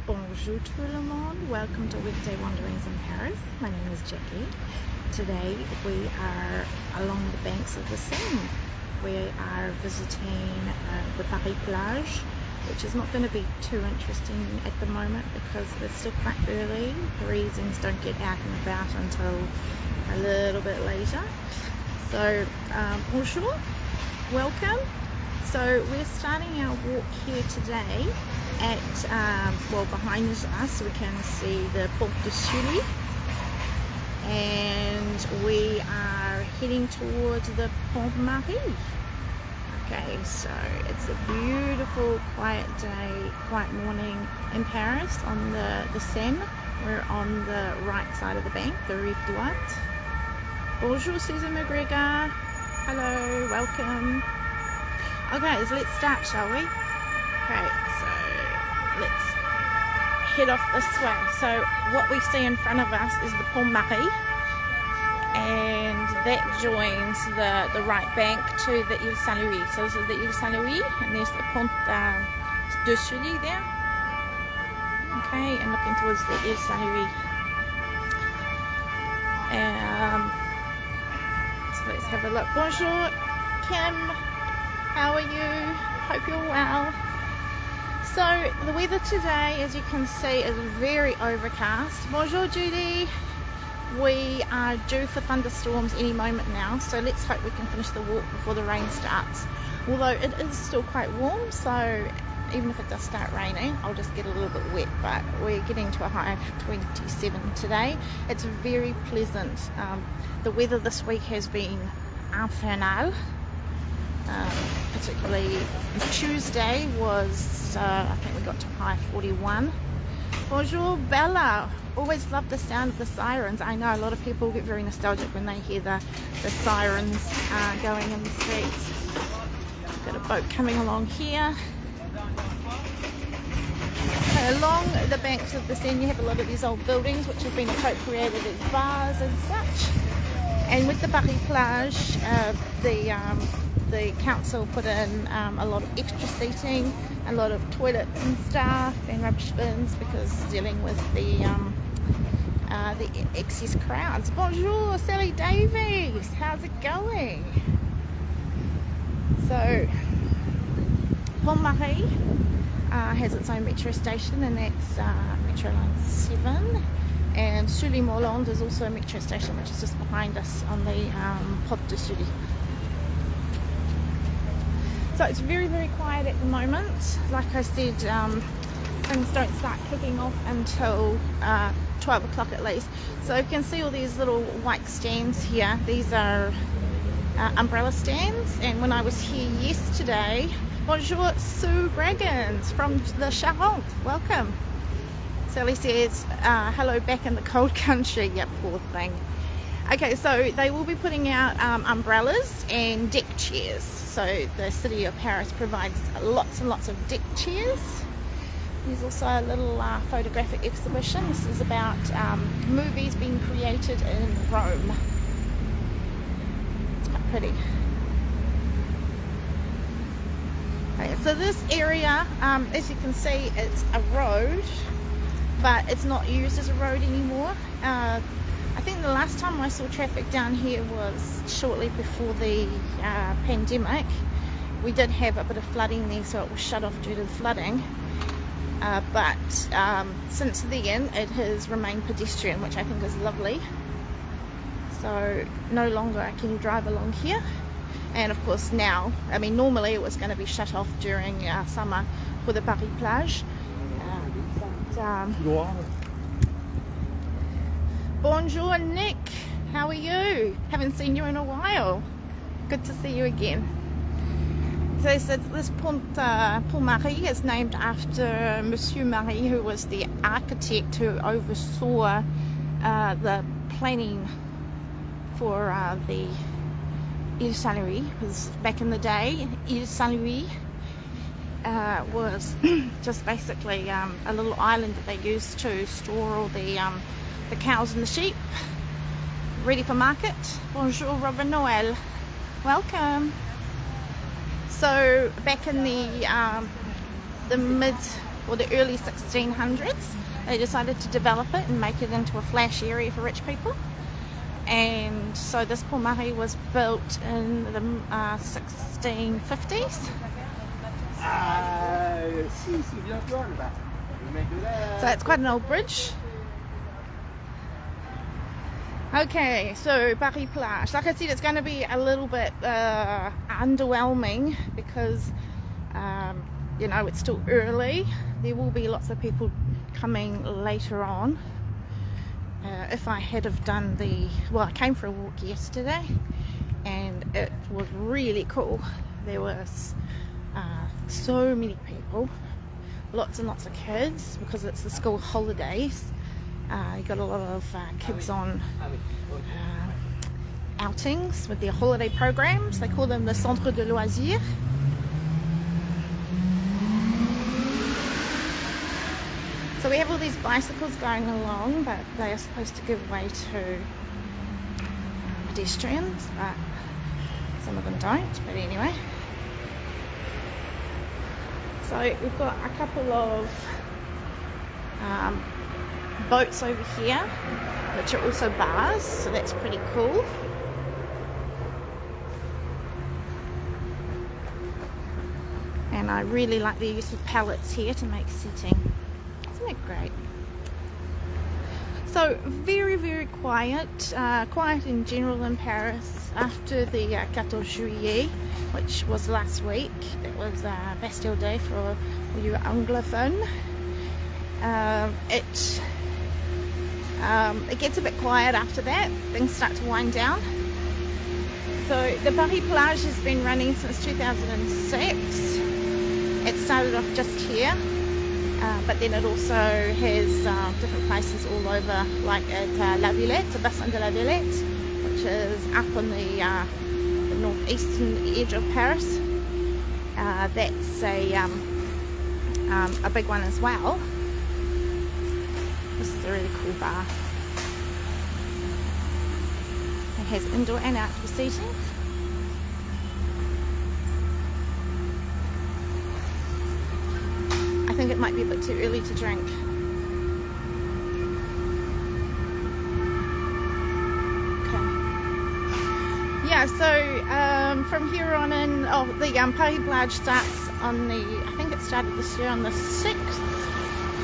Bonjour tout le monde, welcome to Weekday Wanderings in Paris. My name is Jacqui. Today we are along the banks of the Seine. We are visiting the Paris Plage, which is not going to be too interesting at the moment because it's still quite early. Parisians don't get out and about until a little bit later. So bonjour, welcome. So we're starting our walk here today at, well, behind us we can see the Porte de Sully, and we are heading towards the Pont Marie. Okay, so it's a beautiful, quiet day, quiet morning in Paris on the Seine. We're on the right side of the bank, the Rive Droite. Bonjour Susan McGregor. Hello, welcome. Okay, so let's start, shall we? Okay, so let's head off this way. So what we see in front of us is the Pont Marie, and that joins the right bank to the Ile Saint-Louis. So this is the Ile Saint-Louis, and there's the Pont de Sully there. Okay, and looking towards the Ile Saint-Louis. So let's have a look. Bonjour, Kim. How are you? Hope you're well. So the weather today, as you can see, is very overcast. Bonjour Judy. We are due for thunderstorms any moment now, so let's hope we can finish the walk before the rain starts. Although it is still quite warm, so even if it does start raining, I'll just get a little bit wet, but we're getting to a high of 27 today. It's very pleasant. The weather this week has been infernal. Particularly Tuesday was, I think we got to high 41. Bonjour Bella, always love the sound of the sirens. I know a lot of people get very nostalgic when they hear the sirens going in the streets. Got a boat coming along here. Okay, along the banks of the Seine you have a lot of these old buildings which have been appropriated as bars and such. And with the Paris Plage, the council put in a lot of extra seating, a lot of toilets and stuff, and rubbish bins because dealing with the excess crowds. Bonjour, Sally Davies. How's it going? So, Pont Marie has its own metro station, and that's Metro Line 7. And Sully-Morland is also a metro station, which is just behind us on the Porte de Sully. So it's very, very quiet at the moment. Like I said, things don't start kicking off until 12 o'clock at least. So you can see all these little white stands here. These are umbrella stands. And when I was here yesterday, bonjour Sue Braggins from the Charente. Welcome. Sally says, hello back in the cold country. Yeah, poor thing. Okay, so they will be putting out umbrellas and deck chairs. So the city of Paris provides lots and lots of deck chairs. There's also a little photographic exhibition. This is about movies being created in Rome. It's quite pretty. Okay, so this area, as you can see, it's a road, but it's not used as a road anymore. I think the last time I saw traffic down here was shortly before the pandemic. We did have a bit of flooding there, so it was shut off due to the flooding. But since then, it has remained pedestrian, which I think is lovely. So no longer can you drive along here. And of course now, I mean, normally it was going to be shut off during summer for the Paris Plage. Bonjour Nick, how are you? Haven't seen you in a while. Good to see you again. So this Pont Marie is named after Monsieur Marie, who was the architect who oversaw the planning for the Ile Saint-Louis. Because back in the day, Ile Saint-Louis was just basically a little island that they used to store all the cows and the sheep ready for market. Bonjour Robin Noel, welcome. So back in the mid or the early 1600s. They decided to develop it and make it into a flash area for rich people. And so this Pont Marie was built in the 1650s. So it's quite an old bridge. Okay, so Paris Plage. Like I said, it's going to be a little bit underwhelming because you know, it's still early. There will be lots of people coming later on. If I had have done I came for a walk yesterday and it was really cool. There was so many people, lots and lots of kids, because it's the school holidays. You got a lot of kids on outings with their holiday programs. They call them the Centre de Loisirs. So we have all these bicycles going along, but they are supposed to give way to pedestrians, but some of them don't. But anyway, so we've got a couple of boats over here, which are also bars, so that's pretty cool. And I really like the use of pallets here to make seating. Isn't that great? So very, very quiet, quiet in general in Paris after the 14 Juillet, which was last week. It was Bastille Day for you Anglophone. It gets a bit quiet after that. Things start to wind down. So the Paris Plage has been running since 2006. It started off just here, but then it also has different places all over, like at La Villette, the Bassin de la Villette, which is up on the northeastern edge of Paris. That's a big one as well. This is a really cool bar. It has indoor and outdoor seating. I think it might be a bit too early to drink. Okay. Yeah, so from here on in, the Paris Plage starts on the, I think it started this year on the 6th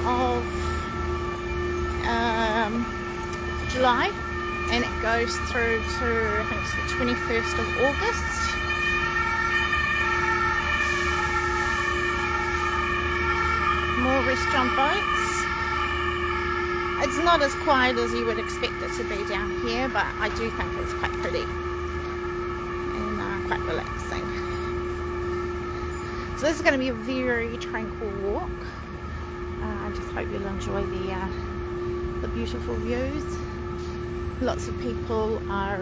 of July, and it goes through to, I think it's the 21st of August. More restaurant boats. It's not as quiet as you would expect it to be down here, but I do think it's quite pretty and quite relaxing. So this is going to be a very tranquil walk. I just hope you'll enjoy the beautiful views. Lots of people are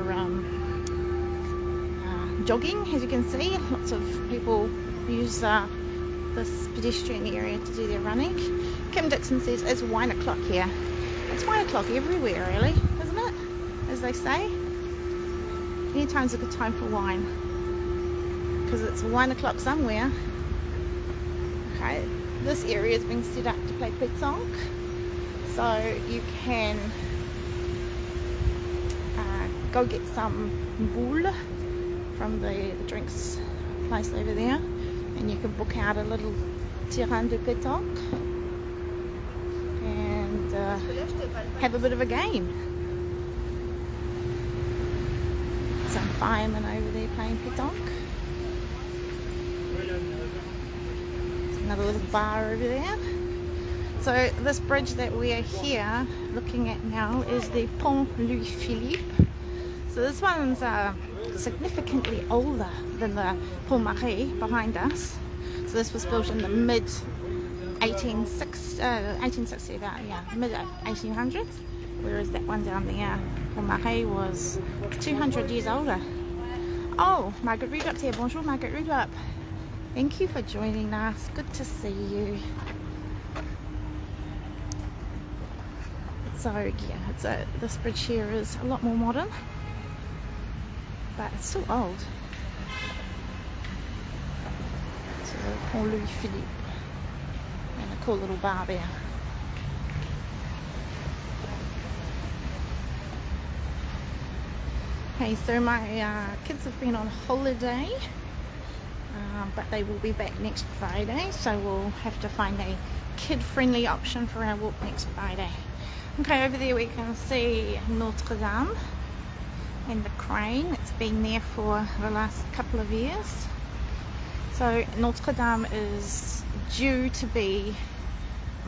jogging, as you can see. Lots of people use this pedestrian area to do their running. Kim Dixon says it's wine o'clock here. It's wine o'clock everywhere, really, isn't it? As they say. Any time's a good time for wine, because it's 1 o'clock somewhere. Okay, this area has been set up to play pétanque, so you can go get some boule from the drinks place over there, and you can book out a little terrain de pétanque and have a bit of a game. Some firemen over there playing pétanque. There's another little bar over there. So this bridge that we are here looking at now is the Pont Louis-Philippe. So this one's significantly older than the Pont Marie behind us. So this was built in the mid 1860, about, yeah, mid 1800s, whereas that one down there, Pont Marie, was 200 years older. Oh, Margaret Rudop's here. Bonjour, Margaret Rudop. Thank you for joining us. Good to see you. So yeah, this bridge here is a lot more modern, but it's still old. So Pont Louis-Philippe, and cool little bar there. Okay, so my kids have been on holiday, but they will be back next Friday, so we'll have to find a kid-friendly option for our walk next Friday. Okay, over there we can see Notre Dame and the crane. It's been there for the last couple of years. So Notre Dame is due to be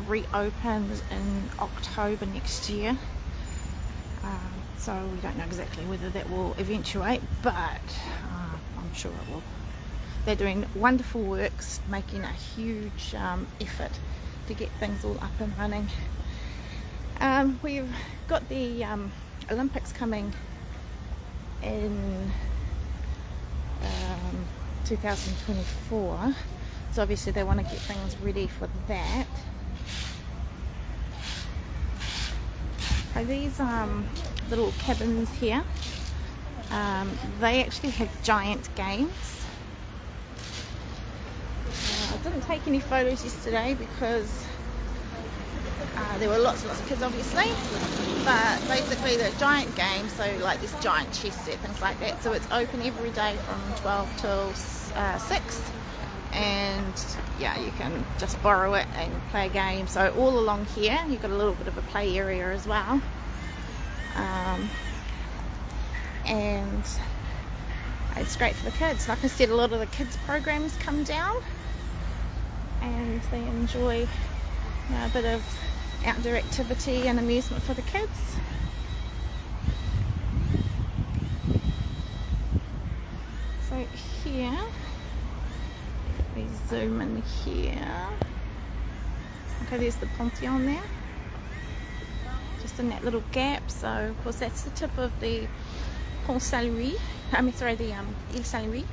reopened in October next year. So we don't know exactly whether that will eventuate, but I'm sure it will. They're doing wonderful works, making a huge effort to get things all up and running. We've got the Olympics coming in 2024, so obviously they want to get things ready for that. These little cabins here, they actually have giant games. I didn't take any photos yesterday because there were lots and lots of kids obviously, but basically they're giant games, so like this giant chess set, things like that. So it's open every day from 12 till 6, and yeah, you can just borrow it and play a game. So all along here you've got a little bit of a play area as well, and it's great for the kids. Like I said, a lot of the kids programs come down and they enjoy a bit of outdoor activity and amusement for the kids. So here, we zoom in here. Okay, there's the Pantheon there, just in that little gap. So of course that's the tip of the Pont Saint-Louis, the Ile Saint-Louis,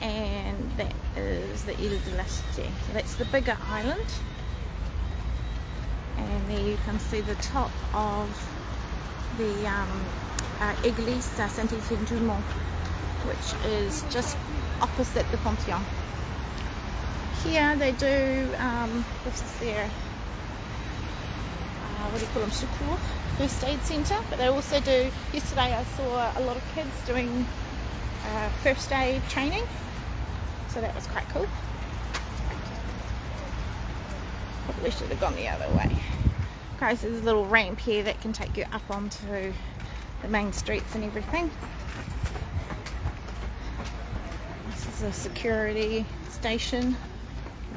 and that is the Ile de la Cité. So that's the bigger island, and there you can see the top of the Église Saint-Étienne-du-Mont, which is just opposite the Pantheon. Here they do, this is their, what do you call them, secours, first aid centre, but they also do, yesterday I saw a lot of kids doing first aid training, so that was quite cool. Probably should have gone the other way. Okay, so there's a little ramp here that can take you up onto the main streets and everything. This is a security station.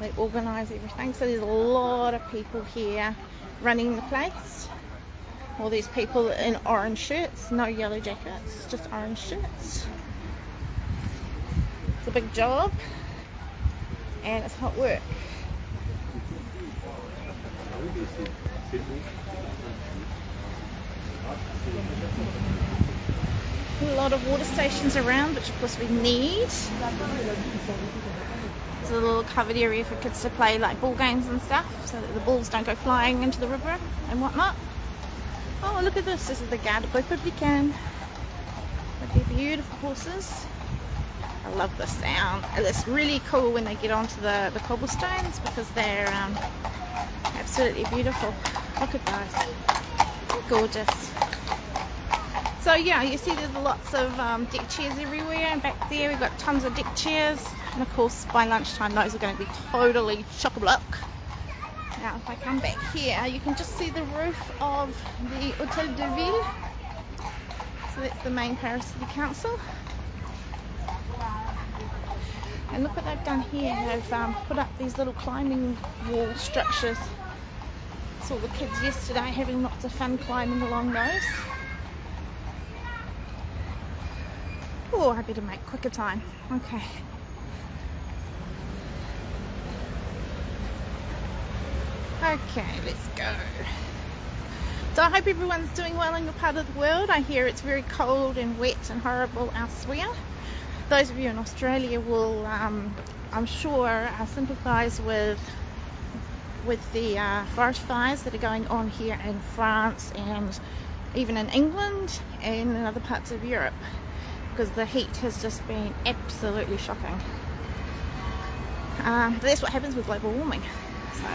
They organise everything, so there's a lot of people here running the place. All these people in orange shirts, no yellow jackets, just orange shirts. It's a big job and it's hot work. A lot of water stations around, which of course we need. There's a little covered area for kids to play like ball games and stuff, so that the balls don't go flying into the river and whatnot. Oh, look at this. This is the Garde Républicaine with their beautiful horses. I love the sound. It's really cool when they get onto the cobblestones because they're absolutely beautiful. Look at those. Gorgeous. So yeah, you see there's lots of deck chairs everywhere, and back there we've got tons of deck chairs, and of course by lunchtime those are going to be totally chock-a-block. Now if I come back here, you can just see the roof of the Hôtel de Ville. So that's the main Paris City Council. And look what they've done here. They've put up these little climbing wall structures. Saw the kids yesterday having lots of fun climbing along those. Oh, I better make quicker time. Okay. Okay, let's go. So I hope everyone's doing well in your part of the world. I hear it's very cold and wet and horrible elsewhere. Those of you in Australia will, I'm sure, sympathise with the forest fires that are going on here in France and even in England and in other parts of Europe, because the heat has just been absolutely shocking. But that's what happens with global warming. So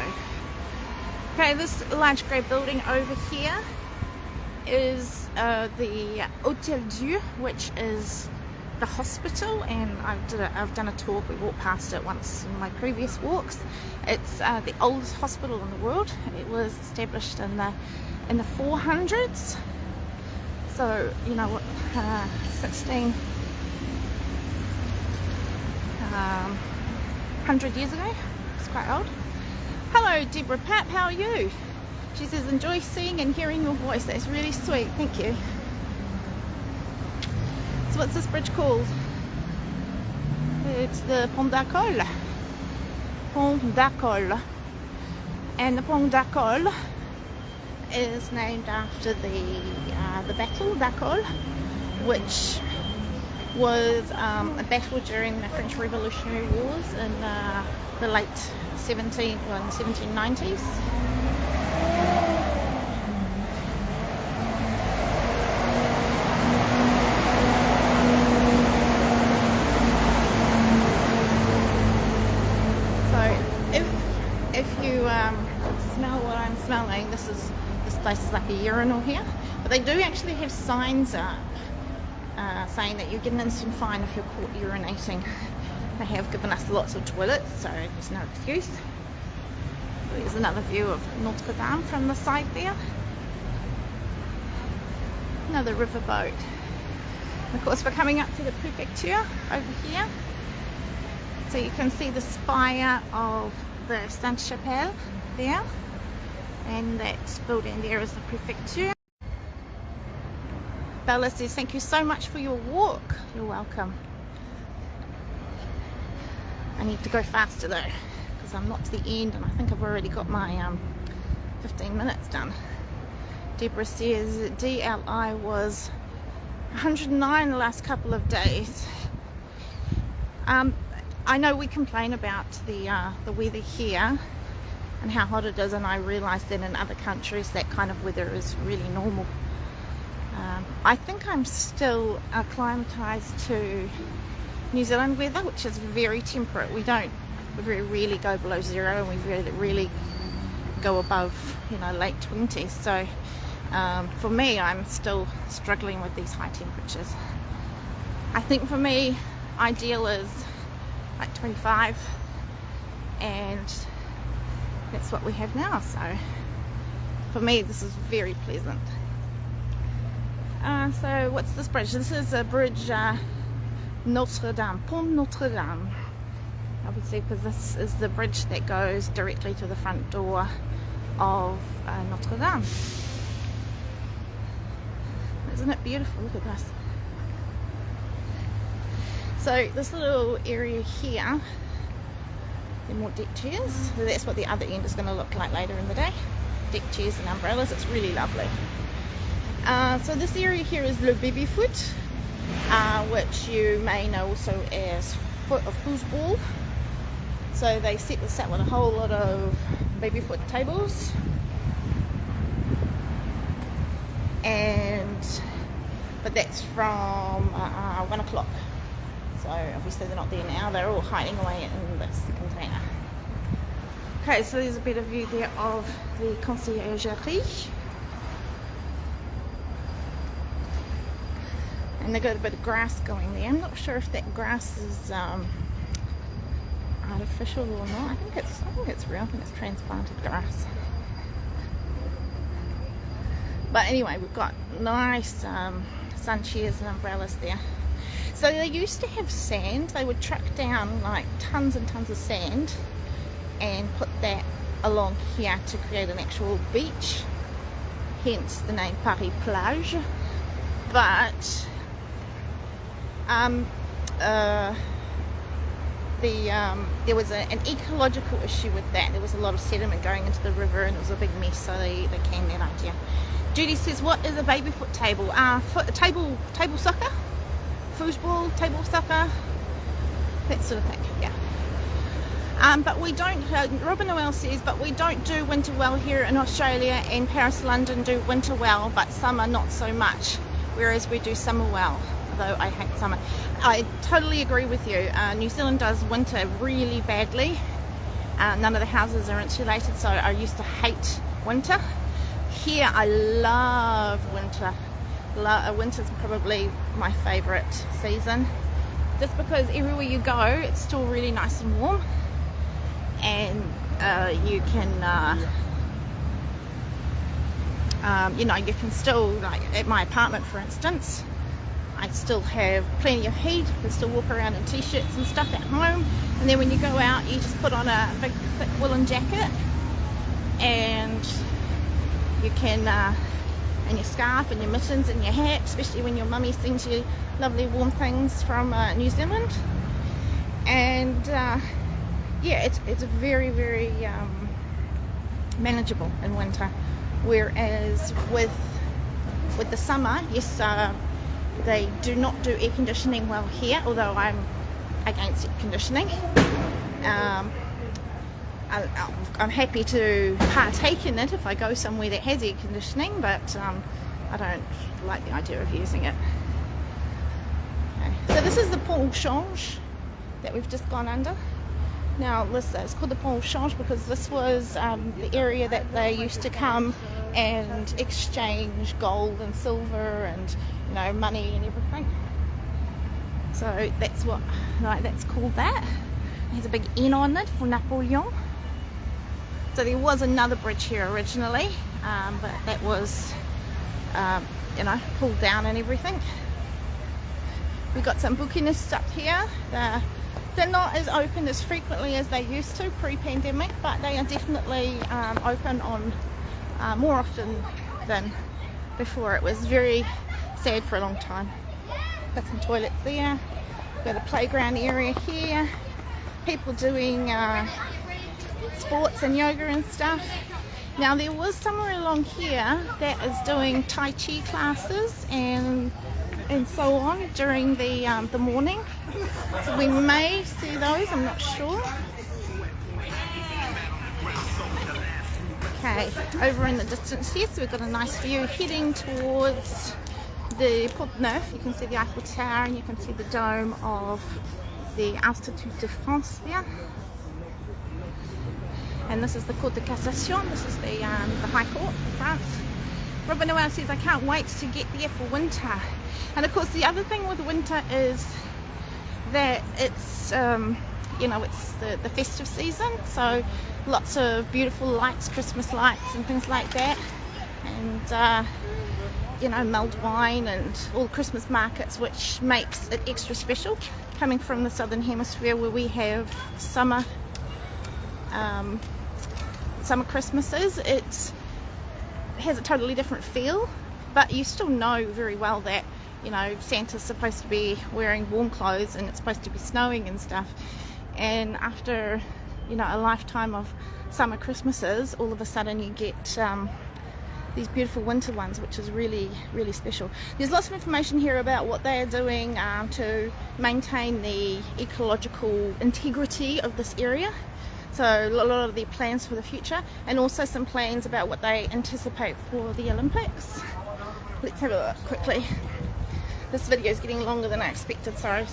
Okay, this large grey building over here is the Hôtel Dieu, which is the hospital, and I've done a talk. We walked past it once in my previous walks. It's the oldest hospital in the world. It was established in the 400s, so you know what, 100 years ago. It's quite old. Hello Deborah Pat, how are you? She says, enjoy seeing and hearing your voice. That's really sweet, thank you. So what's this bridge called? It's the Pont d'Arcole. Pont d'Arcole. And the Pont d'Arcole is named after the Battle d'Arcole, which was a battle during the French Revolutionary Wars in the late 1790s. If you smell what I'm smelling, this place is like a urinal here, but they do actually have signs up saying that you get an instant fine if you're caught urinating. They have given us lots of toilets, so there's no excuse. There's another view of Notre Dame from the side there. Another riverboat. Of course, we're coming up to the prefecture over here, so you can see the spire of the Sainte-Chapelle there, and that building there is the prefecture. Bella says, thank you so much for your walk. You're welcome. I need to go faster though, because I'm not to the end, and I think I've already got my 15 minutes done. Deborah says DLI was 109 the last couple of days. I know we complain about the weather here and how hot it is, and I realise that in other countries that kind of weather is really normal. I think I'm still acclimatised to New Zealand weather, which is very temperate. We very rarely go below zero, and we really go above, you know, late 20s. So for me, I'm still struggling with these high temperatures. I think for me, ideal is like 25, and that's what we have now. So for me, this is very pleasant. So what's this bridge? This is a bridge, Notre Dame, Pont Notre Dame, obviously, because this is the bridge that goes directly to the front door of Notre Dame. Isn't it beautiful? Look at this. So this little area here, there are more deck chairs. So that's what the other end is going to look like later in the day. Deck chairs and umbrellas. It's really lovely. So this area here is Le Baby Foot, which you may know also as foot of foosball. So they set this up with a whole lot of baby foot tables, but that's from 1 o'clock. So obviously they're not there now, they're all hiding away in this container. Okay, so there's a better view there of the conciergerie. And they've got a bit of grass going there. I'm not sure if that grass is artificial or not. I think it's real. I think it's transplanted grass. But anyway, we've got nice sun chairs and umbrellas there. So they used to have sand. They would truck down like tons and tons of sand and put that along here to create an actual beach, hence the name Paris Plage. But there was an ecological issue with that. There was a lot of sediment going into the river, and it was a big mess, so they canned that idea. Judy says, what is a baby foot table? Table soccer, foosball, table soccer, that sort of thing, yeah. But we don't, Robin Noel says, but we don't do winter well here in Australia, and Paris, London do winter well, but summer not so much, whereas we do summer well, although I hate summer. I totally agree with you. New Zealand does winter really badly. None of the houses are insulated, so I used to hate winter. Here I love winter. Winter's probably my favorite season, just because everywhere you go it's still really nice and warm, and you can you know, you can still, like at my apartment for instance, I still have plenty of heat. I can still walk around in t-shirts and stuff at home, and then when you go out you just put on a big thick woolen jacket, and you can and your scarf and your mittens and your hat, especially when your mummy sends you lovely warm things from New Zealand. And yeah, it's very, very manageable in winter, whereas with the summer, yes, they do not do air conditioning well here, although I'm against air conditioning. I'm happy to partake in it if I go somewhere that has air conditioning, but I don't like the idea of using it. Okay. So this is the Pont au Change that we've just gone under. Now it's called the Pont au Change because this was the area that they used to come and exchange gold and silver and, you know, money and everything. So that's what, like, that's called that. It has a big N on it for Napoleon. So there was another bridge here originally, but that was, you know, pulled down and everything. We've got some bouquinistes up here. They're not as open as frequently as they used to pre-pandemic, but they are definitely open on more often than before. It was very sad for a long time. Got some toilets there. We've got a playground area here. People doing sports and yoga and stuff. Now there was somewhere along here that is doing Tai Chi classes and so on during the morning. So we may see those, I'm not sure. Okay, over in the distance here, so we've got a nice view heading towards the Pont Neuf. You can see the Eiffel Tower and you can see the dome of the Institut de France there. And this is the Cour de Cassation. This is the High Court of France. Robin Noel says, I can't wait to get there for winter. And of course the other thing with winter is that it's, you know, it's the festive season. So lots of beautiful lights, Christmas lights and things like that. And, you know, mulled wine and all Christmas markets, which makes it extra special. Coming from the southern hemisphere where we have summer Christmases, it has a totally different feel, but you still know very well that, you know, Santa's supposed to be wearing warm clothes and it's supposed to be snowing and stuff. And after, you know, a lifetime of summer Christmases, all of a sudden you get these beautiful winter ones, which is really, really special. There's lots of information here about what they are doing to maintain the ecological integrity of this area. So a lot of their plans for the future, and also some plans about what they anticipate for the Olympics. Let's have a look quickly. This video is getting longer than I expected, sorry.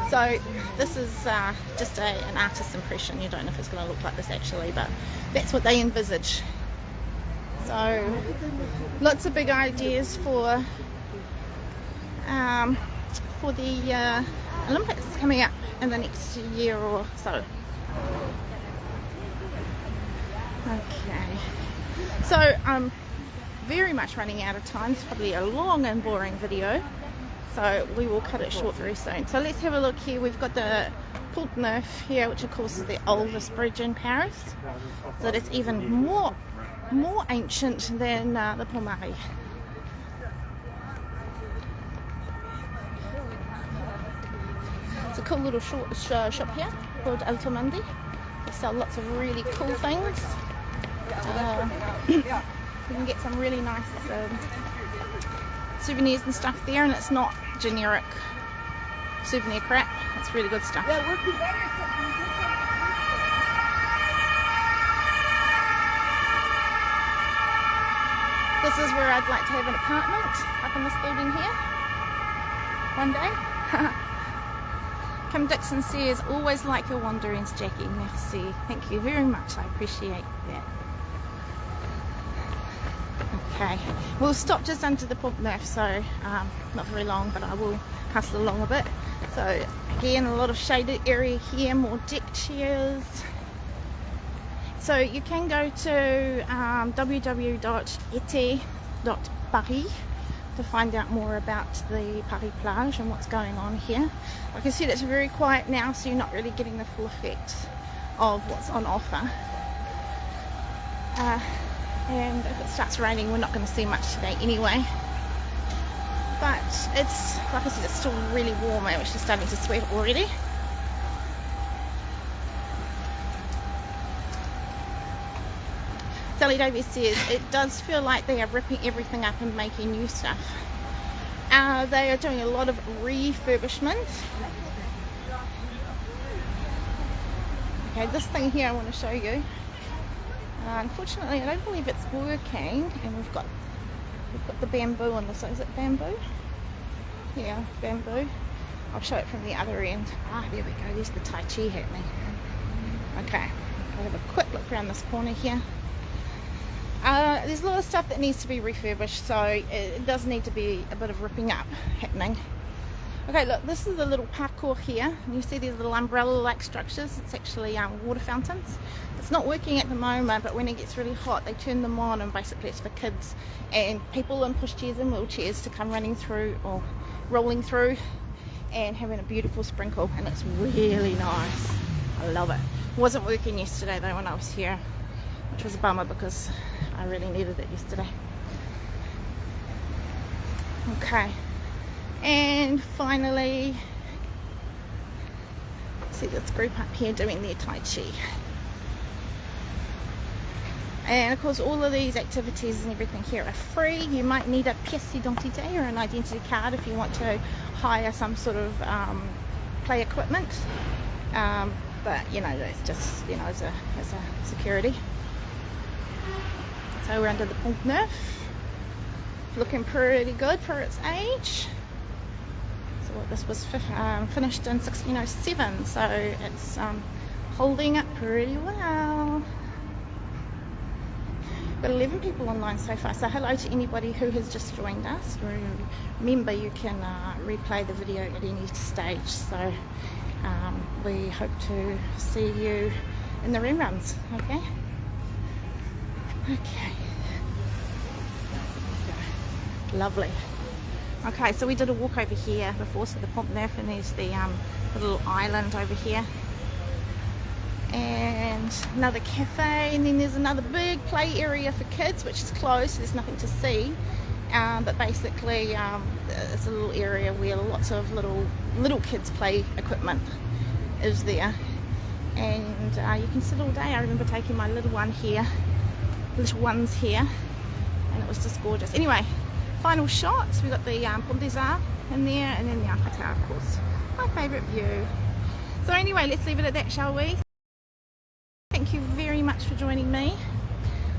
So this is just an artist's impression. You don't know if it's going to look like this actually, but that's what they envisage. So lots of big ideas for the Olympics coming up in the next year or so. Okay, so I'm very much running out of time. It's probably a long and boring video, so we will cut it short very soon. So let's have a look here. We've got the Pont Neuf here, which of course is the oldest bridge in Paris, so it's even more ancient than the Pont Marie. It's a cool little shop here called Altomandi. They sell lots of really cool things. You can get some really nice souvenirs and stuff there, and it's not generic souvenir crap. It's really good stuff. This is where I'd like to have an apartment, up in this building here, one day. Kim Dixon says, always like your wanderings, Jacqui. Merci. Thank you very much. I appreciate that. Okay, we'll stop just under the Pont Neuf, so not very long, but I will hustle along a bit. So again, a lot of shaded area here, more deck chairs. So you can go to www.ete.paris to find out more about the Paris plage and what's going on here. Like I said, it's very quiet now, so you're not really getting the full effect of what's on offer. And if it starts raining, we're not going to see much today anyway. But it's, like I said, it's still really warm. I'm actually starting to sweat already. Sally Davies says it does feel like they are ripping everything up and making new stuff. They are doing a lot of refurbishment. Okay, this thing here I want to show you. Unfortunately, I don't believe it's working, and we've got the bamboo on this. Is it bamboo? Yeah, bamboo. I'll show it from the other end. Ah, there we go. There's the Tai Chi happening. Okay, I'll have a quick look around this corner here. There's a lot of stuff that needs to be refurbished, so it does need to be a bit of ripping up happening. Okay, look, this is the little parkour here. You see these little umbrella-like structures. It's actually water fountains. It's not working at the moment, but when it gets really hot, they turn them on, and basically it's for kids and people in pushchairs and wheelchairs to come running through or rolling through and having a beautiful sprinkle, and it's really nice. I love it. It wasn't working yesterday though when I was here, which was a bummer because I really needed it yesterday. Okay, and finally, see this group up here doing their Tai Chi. And of course, all of these activities and everything here are free. You might need a pièce d'identité or an identity card if you want to hire some sort of play equipment. But you know, it's just, you know, as a security. So we're under the Pont Neuf, looking pretty good for its age. So this was finished in 1607, so it's holding up pretty well. Got 11 people online so far, so hello to anybody who has just joined us. Remember, you can replay the video at any stage, so we hope to see you in the reruns. Okay. Okay, lovely. Okay, so we did a walk over here before, so the Pont Neuf, and there's the little island over here, and another cafe, and then there's another big play area for kids, which is closed, so there's nothing to see, but basically it's a little area where lots of little kids play equipment is there, and you can sit all day. I remember taking my little ones here, and it was just gorgeous. Anyway, final shots. We got the Pont des Arts in there, and then the Eiffel Tower, of course, my favourite view. So anyway, let's leave it at that, shall we? Thank you very much for joining me.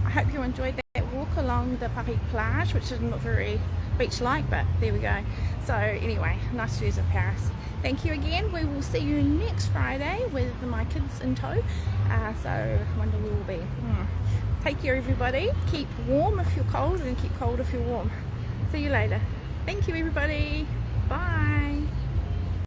I hope you enjoyed that walk along the Paris plage, which is not very beach-like, but there we go. So anyway, nice views of Paris. Thank you again. We will see you next Friday with my kids in tow. So I wonder where we'll be. Take care, everybody. Keep warm if you're cold, and keep cold if you're warm. See you later. Thank you, everybody. Bye.